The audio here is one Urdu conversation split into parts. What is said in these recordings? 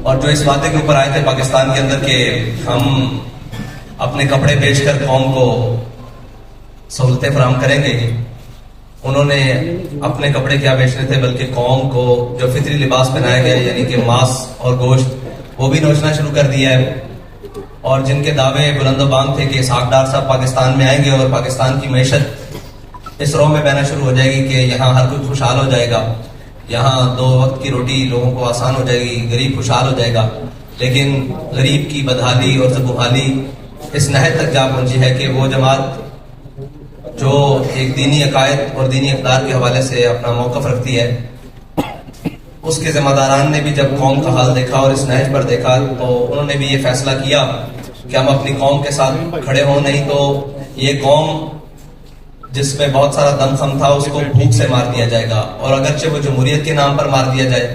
اور جو اس وعدے کے اوپر آئے تھے پاکستان کے اندر کہ ہم اپنے کپڑے بیچ کر قوم کو سہولتیں فراہم کریں گے، انہوں نے اپنے کپڑے کیا بیچنے تھے بلکہ قوم کو جو فطری لباس پہنایا گیا یعنی کہ ماس اور گوشت وہ بھی نوچنا شروع کر دیا ہے. اور جن کے دعوے بلند و بانگ تھے کہ اسحاق ڈار صاحب پاکستان میں آئیں گے اور پاکستان کی معیشت اس رو میں بہنا شروع ہو جائے گی کہ یہاں ہر کوئی خوشحال ہو جائے گا، یہاں 2 وقت کی روٹی لوگوں کو آسان ہو جائے گی، غریب خوشحال ہو جائے گا، لیکن غریب کی بدحالی اور زبوحالی اس نہج تک جا پہنچی ہے کہ وہ جماعت جو ایک دینی عقائد اور دینی اقدار کے حوالے سے اپنا موقف رکھتی ہے، اس کے ذمہ داران نے بھی جب قوم کا حال دیکھا اور اس نہج پر دیکھا تو انہوں نے بھی یہ فیصلہ کیا کہ ہم اپنی قوم کے ساتھ کھڑے ہوں، نہیں تو یہ قوم جس میں بہت سارا دم خم تھا اس کو بھوک سے مار دیا جائے گا. اور اگرچہ وہ جمہوریت کے نام پر مار دیا جائے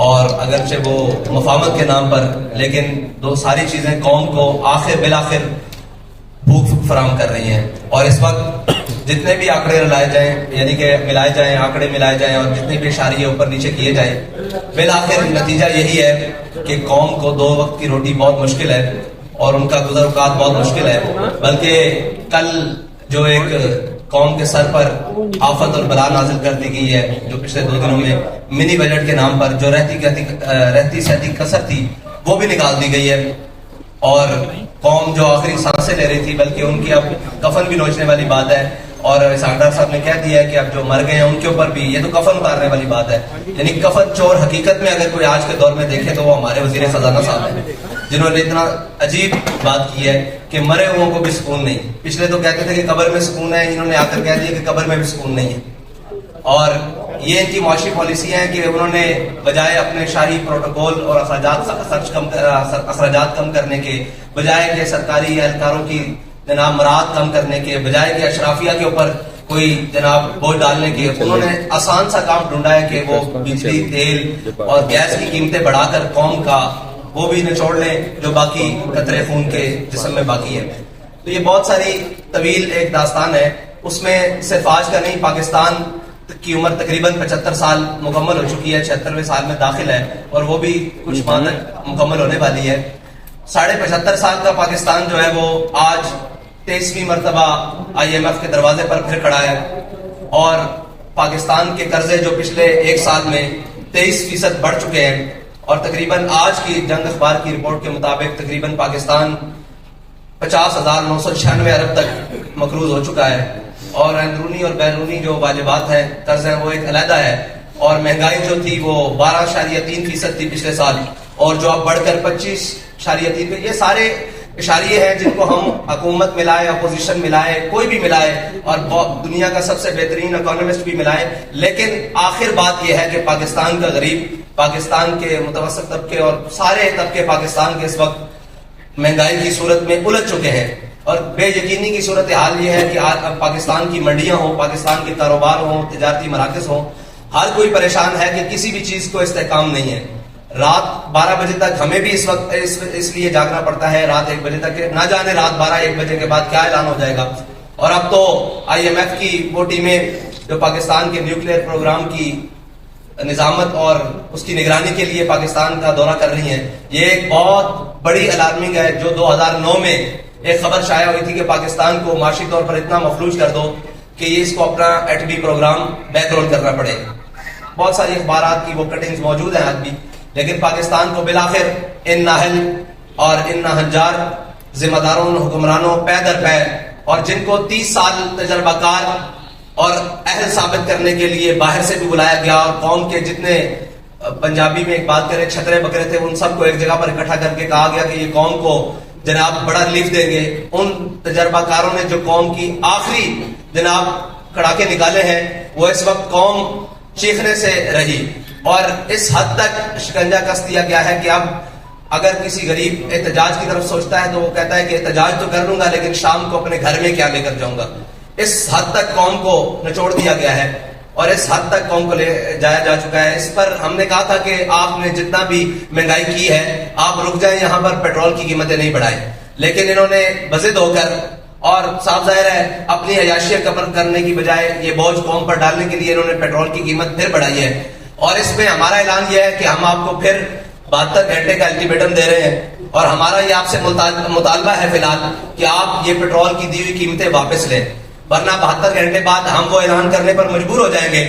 اور اگرچہ وہ مفاہمت کے نام پر، لیکن ساری چیزیں قوم کو بالآخر بھوک فراہم کر رہی ہیں. اور اس وقت جتنے بھی آنکڑے لائے جائیں یعنی کہ ملائے جائیں، آنکڑے ملائے جائیں اور جتنے بھی اشاریے اوپر نیچے کیے جائیں، بالآخر نتیجہ یہی ہے کہ قوم کو 2 وقت کی روٹی بہت مشکل ہے اور ان کا گزر اوقات بہت مشکل ہے. بلکہ کل جو ایک قوم کے سر پر آفت اور بلا نازل کر دی گئی ہے، جو پچھلے 2 دنوں میں منی بجٹ کے نام پر جو رہتی سہتی کسر تھی وہ بھی نکال دی گئی ہے. اور قوم جو آخری سانسیں لے رہی تھی بلکہ ان کی اب کفن بھی نوچنے والی بات ہے. اور اسحاق ڈار صاحب نے کہہ دیا ہے کہ اب جو مر گئے ہیں ان کے اوپر بھی یہ تو کفن اتارنے والی بات ہے. یعنی کفن چور حقیقت میں اگر کوئی آج کے دور میں دیکھے تو وہ ہمارے وزیر خزانہ صاحب ہیں، جنہوں نے اتنا عجیب بات کی ہے کہ مرے ہوئوں کو بھی سکون نہیں. پچھلے تو کہتے تھے کہ قبر میں سکون ہے، انہوں نے آ کر کہہ دیا کہ قبر میں بھی سکون نہیں ہے. اور یہ ان کی معاشی پالیسی ہے کہ انہوں نے بجائے اپنے شاہی پروٹوکول اور اخراجات کم کرنے کے، بجائے کہ سرکاری اہلکاروں کی جناب مراعات کم کرنے کے، بجائے کہ اشرافیہ کے اوپر کوئی جناب بوجھ ڈالنے کے، انہوں نے آسان سا کام ڈھونڈا ہے کہ وہ بجلی، تیل اور گیس کی قیمتیں بڑھا کر قوم کا وہ بھی نچوڑ لیں جو باقی قطرے خون کے جسم میں باقی ہے. تو یہ بہت ساری طویل ایک داستان ہے. اس میں صرف آج کا نہیں، پاکستان کی عمر تقریباً 75 سال مکمل ہو چکی ہے، 76ویں سال میں داخل ہے اور وہ بھی کچھ ماہ تک مکمل ہونے والی ہے. 75.5 سال کا پاکستان جو ہے وہ آج 23ویں مرتبہ IMF کے دروازے پر پھر کھڑا ہے. اور پاکستان کے قرضے جو پچھلے 1 سال میں 23% بڑھ چکے ہیں اور تقریباً آج کی جنگ اخبار کی رپورٹ کے مطابق تقریباً پاکستان 50,996 ارب تک مقروض ہو چکا ہے. اور اندرونی اور بیرونی جو واجبات ہیں، قرض ہیں، وہ ایک علیحدہ ہے. اور مہنگائی جو تھی وہ 12.3% تھی پچھلے سال اور جو اب بڑھ کر 25.3 پہ. یہ سارے اشاریے ہیں جن کو ہم حکومت ملائے، اپوزیشن ملائے، کوئی بھی ملائے اور دنیا کا سب سے بہترین اکانومسٹ بھی ملائے، لیکن آخر بات یہ ہے کہ پاکستان کا غریب، پاکستان کے متوسط طبقے اور سارے طبقے پاکستان کے اس وقت مہنگائی کی صورت میں الجھ چکے ہیں. اور بے یقینی کی صورتحال یہ ہے کہ آج اب پاکستان کی منڈیاں ہوں، پاکستان کے کاروبار ہوں، تجارتی مراکز ہوں، ہر کوئی پریشان ہے کہ کسی بھی چیز کو استحکام نہیں ہے. رات 12 بجے تک ہمیں بھی اس وقت اس لیے جاگنا پڑتا ہے، رات 1 بجے تک، نہ جانے رات 12-1 بجے کے بعد کیا اعلان ہو جائے گا. اور اب تو IMF کی وہ ٹیمیں جو پاکستان کے نیوکلیئر پروگرام کی نظامت اور اس کی نگرانی کے لیے پاکستان کا دورہ کر رہی ہیں. یہ ایک بہت بڑی الارمنگ ہے. جو 2009 میں ایک خبر شائع ہوئی تھی کہ پاکستان کو معاشی طور پر اتنا مفلوج کر دو کہ یہ اس کو اپنا ایٹمی پروگرام بیک رول کرنا پڑے. بہت ساری اخبارات کی وہ کٹنگز موجود ہیں آج بھی. لیکن پاکستان کو بالآخر ان نااہل اور ان ناہنجار ذمہ داروں، حکمرانوں پے در پے، اور جن کو 30 سال تجربہ کار اور اہل ثابت کرنے کے لیے باہر سے بھی بلایا گیا اور قوم کے جتنے پنجابی میں ایک بات کرے چھترے بکرے تھے ان سب کو ایک جگہ پر اکٹھا کر کے کہا گیا کہ یہ قوم کو جناب بڑا ریلیف دیں گے. ان تجربہ کاروں نے جو قوم کی آخری جناب کڑاکے نکالے ہیں وہ اس وقت قوم چیخنے سے رہی. اور اس حد تک شکنجہ کس دیا گیا ہے کہ اب اگر کسی غریب احتجاج کی طرف سوچتا ہے تو وہ کہتا ہے کہ احتجاج تو کر لوں گا لیکن شام کو اپنے گھر میں کیا لے کر جاؤں گا. اس حد تک قوم کو نچوڑ دیا گیا ہے اور اس حد تک قوم کو لے جایا جا چکا ہے. اس پر ہم نے کہا تھا کہ آپ نے جتنا بھی مہنگائی کی ہے آپ رک جائیں، یہاں پر پیٹرول کی قیمتیں نہیں بڑھائیں. لیکن انہوں نے بضد ہو کر اور صاف ظاہر ہے اپنی عیاشیاں کور کرنے کی بجائے یہ بوجھ قوم پر ڈالنے کے لیے انہوں نے پیٹرول کی قیمت پھر بڑھائی ہے. اور اس میں ہمارا اعلان یہ ہے کہ ہم آپ کو پھر 72 گھنٹے کا الٹیمیٹم دے رہے ہیں اور ہمارا یہ آپ سے مطالبہ ہے فی الحال کہ آپ یہ پیٹرول کی دی ہوئی قیمتیں واپس لیں، ورنہ 72 گھنٹے بعد ہم وہ اعلان کرنے پر مجبور ہو جائیں گے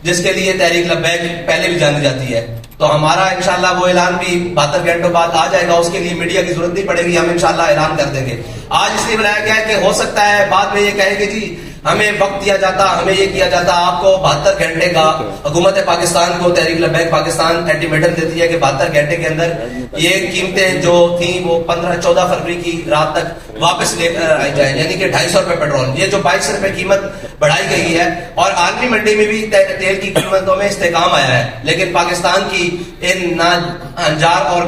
جس کے لیے تحریک لبیک پہلے بھی جانی جاتی ہے. تو ہمارا انشاءاللہ وہ اعلان بھی 72 گھنٹوں بعد آ جائے گا. اس کے لیے میڈیا کی ضرورت نہیں پڑے گی، ہم انشاءاللہ اعلان کر دیں گے. آج اس لیے بلایا گیا ہے کہ ہو سکتا ہے بعد میں یہ کہے کہ جی ہمیں وقت دیا جاتا، ہمیں یہ کیا جاتا. آپ کو 72 گھنٹے کا حکومت پاکستان کو تحریک لبیک پاکستان الٹیمیٹم دیتی ہے کہ 72 گھنٹے کے اندر یہ قیمتیں جو تھیں وہ 14 فروری کی رات تک واپس لے کر آئی جائیں، یعنی کہ 250 روپے پیٹرول. یہ جو 22 روپے قیمت بڑھائی گئی ہے اور عالمی منڈی میں بھی تیل کی قیمتوں میں استحکام آیا ہے، لیکن پاکستان کی ان ناجار اور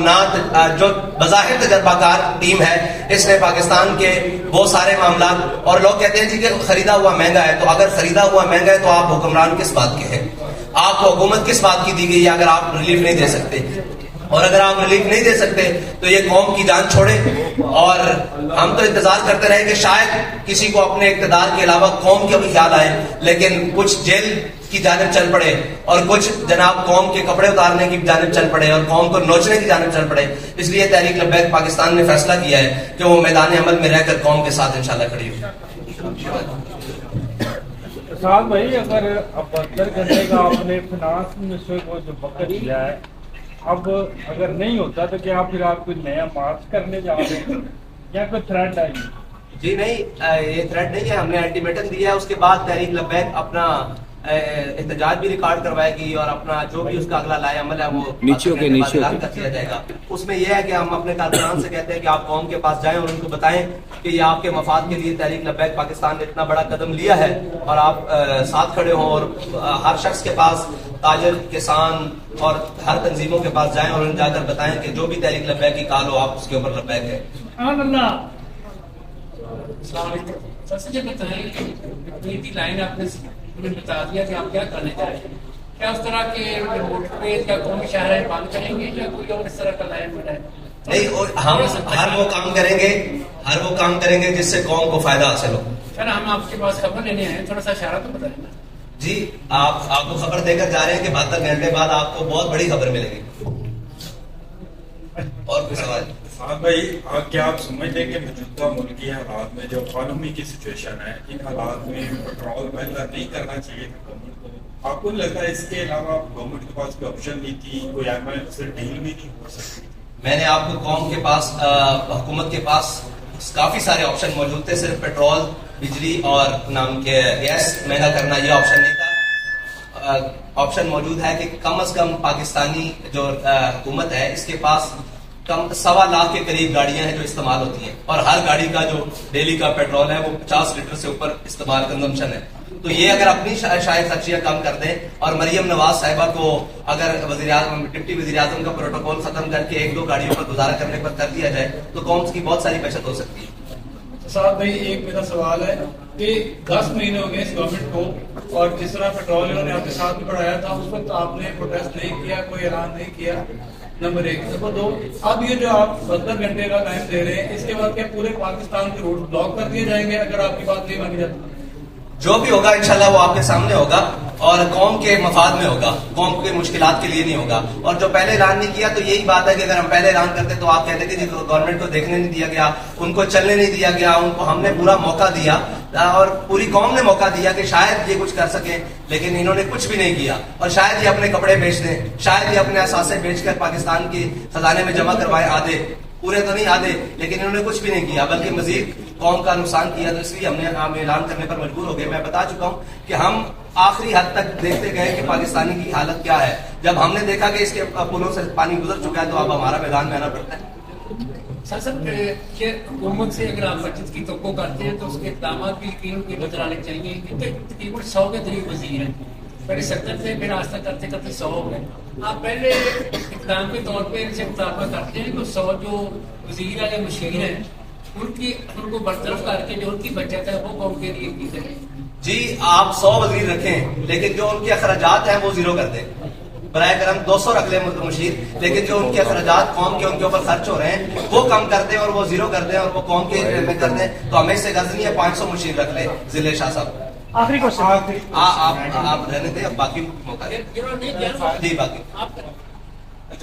جو بظاہر تجربہ کار ٹیم ہے اس نے پاکستان کے وہ سارے معاملات، اور لوگ کہتے ہیں جی کہ خریدا ہوا مہنگا ہے، تو اگر خریدا ہوا مہنگا ہے تو آپ حکمران کس بات کے ہیں؟ آپ کو حکومت کس بات کی دی گئی ہے اگر آپ ریلیف نہیں دے سکتے؟ اور اگر آپ ریلیف نہیں دے سکتے تو یہ قوم کی جان چھوڑیں. اور ہم تو انتظار کرتے رہے کہ شاید کسی کو اپنے اقتدار کے علاوہ قوم کے بھی خیال آئے، لیکن کچھ جیل کی جانب چل پڑے اور کچھ جناب قوم کے کپڑے اتارنے کی جانب چل پڑے اور قوم کو نوچنے کی جانب چل پڑے. اس لیے تحریک لبیک پاکستان نے فیصلہ کیا ہے کہ وہ میدان عمل میں رہ کر قوم کے ساتھ انشاءاللہ کھڑی ہوگی. سعد بھائی، اگر 72 گھنٹے کا آپ نے فنانس منسٹر کو جو وقت دیا ہے، اب اگر نہیں ہوتا تو کیا پھر آپ کوئی نیا مارچ کرنے جا رہے ہیں یا کوئی تھریٹ آئی؟ جی نہیں، یہ تھریٹ نہیں ہے. ہم نے الٹیمیٹم دیا ہے، اس کے بعد تحریک لبیک اپنا احتجاج بھی ریکارڈ کروائے گی اور اپنا جو بھی اس کا اگلا لائے عمل ہے وہ اعلان کر دیا جائے گا. اس میں یہ ہے کہ ہم اپنے کارکنان سے کہتے ہیں کہ آپ قوم کے پاس جائیں اور ان کو بتائیں کہ یہ آپ کے مفاد کے لیے تحریک لبیک پاکستان نے اتنا بڑا قدم لیا ہے اور آپ ساتھ کھڑے ہوں. اور ہر شخص کے پاس، تاجر، کسان اور ہر تنظیموں کے پاس جائیں اور ان جا کر بتائیں کہ جو بھی تحریک لبیک کی کال ہو آپ اس کے اوپر لبیک ہے. السلام علیکم. سب سے بتائیں کہ لائن آپ نے بتا دیا کہ آپ کیا کرنے جا رہے ہیں، کیا اس طرح کے موٹر ویز یا قومی شاہراہیں بند کریں گے یا کوئی اور اس طرح کا لائن بنائے؟ نہیں، اور ہم ہر وہ کام کریں گے جس سے قوم کو فائدہ حاصل ہو. سر ہم آپ کے پاس خبر لینے آئے ہیں، تھوڑا سا اشارہ تو بتائیں نا. جی آپ کو خبر دے کر جا رہے ہیں کہ 72 گھنٹے بعد آپ کو بہت بڑی خبر ملے گی. اور کوئی سوال؟ سعد بھائی، کیا آپ سمجھتے ہیں کہ موجودہ ملکی حالات میں جو اکانومی کی سچویشن ہے، ان حالات میں پیٹرول مہنگا نہیں کرنا چاہیے گورنمنٹ کو؟ آپ کو لگتا ہے اس کے علاوہ گورنمنٹ کے پاس کوئی آپشن نہیں تھی، کوئی ایم آئی سے ڈیل بھی نہیں ہو سکتی؟ میں نے آپ کو قوم کے پاس، حکومت کے پاس کافی سارے آپشن موجود تھے. صرف پیٹرول، بجلی اور نام کے گیس مہنگا کرنا یہ آپشن نہیں تھا. آپشن موجود ہے کہ کم از کم پاکستانی جو حکومت ہے اس کے پاس 1.25 لاکھ کے قریب گاڑیاں ہیں جو استعمال ہوتی ہیں اور ہر گاڑی کا جو ڈیلی کا پیٹرول ہے وہ 50 لیٹر سے اوپر استعمال کنزمپشن ہے. تو یہ اگر اپنی شاید خرچیاں کم کر دیں اور مریم نواز صاحبہ کو اگر ڈپٹی وزیر اعظم کا پروٹوکول ختم کر کے 1-2 گاڑیوں پر گزارا کرنے پر کر دیا جائے تو قوم کی بہت ساری بچت ہو سکتی ہے. سعد بھائی، ایک میرا سوال ہے کہ 10 مہینے ہو گئے اس گورنمنٹ کو، اور جس طرح پیٹرول انہوں نے آپ کے ساتھ بھی بڑھایا تھا اس وقت آپ نے پروٹیسٹ نہیں کیا، کوئی اعلان نہیں کیا. نمبر 1. نمبر 2، اب یہ جو آپ 72 گھنٹے کا ٹائم دے رہے ہیں، اس کے بعد کیا پورے پاکستان کے روڈ بلاک کر دیے جائیں گے اگر آپ کی بات نہیں مانی جاتی؟ جو بھی ہوگا انشاءاللہ وہ آپ کے سامنے ہوگا اور قوم کے مفاد میں ہوگا، قوم کے مشکلات کے لیے نہیں ہوگا. اور جو پہلے اعلان نہیں کیا تو یہی بات ہے کہ اگر ہم پہلے اعلان کرتے تو آپ کہتے کہ گورنمنٹ کو دیکھنے نہیں دیا گیا، ان کو چلنے نہیں دیا گیا، ان کو ہم نے پورا موقع دیا اور پوری قوم نے موقع دیا کہ شاید یہ کچھ کر سکیں، لیکن انہوں نے کچھ بھی نہیں کیا. اور شاید یہ اپنے کپڑے بیچ دیں، شاید یہ اپنے اثاثے بیچ کر پاکستان کے خزانے میں جمع کروائے، آدھے پورے تو نہیں آدھے، لیکن انہوں نے کچھ بھی نہیں کیا بلکہ مزید قوم کا نقصان کیا. تو اس لیے ہم اعلان کرنے پر مجبور ہو گئے. میں بتا چکا ہوں کہ ہم آخری حد تک دیکھتے گئے کہ پاکستانی کی حالت کیا ہے. جب ہم نے دیکھا کہ اس کے پلوں سے پانی گزر چکا ہے تو اب ہمارا میدان میں آنا پڑتا ہے. سر کہ حکومت سے اگر آپ بچت کی توقع کرتے ہیں تو اس کے اقدامات بھی یقیناً کے نظر آنے چاہیے. تقریباً 100 کے قریب وزیر ہیں، پہلے 70 تھے، پھر آستہ کرتے کرتے 100 ہو گئے. آپ پہلے اقدام کے طور پہ ان سے مطالبہ کرتے ہیں تو 100 جو وزیر ہیں یا مشیر ہیں ان کو برطرف کر کے جو ان کی بچت ہے وہ قوم کے لیے کی جائے. جی آپ 100 وزیر رکھیں لیکن جو ان کے اخراجات ہیں وہ زیرو کر دیں. برائے کرم 200 رکھ لیں مشیر، لیکن جو ان کے اخراجات قوم کے ان کے اوپر خرچ ہو رہے ہیں وہ کم کر دیں اور وہ زیرو کر دیں اور وہ قوم کے میں کر دیں. تو ہمیں اس سے غرض نہیں ہے 500 مشیر رکھ لیں. ضلع شاہ صاحب آخری کوشچن آپ رہنے دیں، اب باقی موقع دیں. جی باقی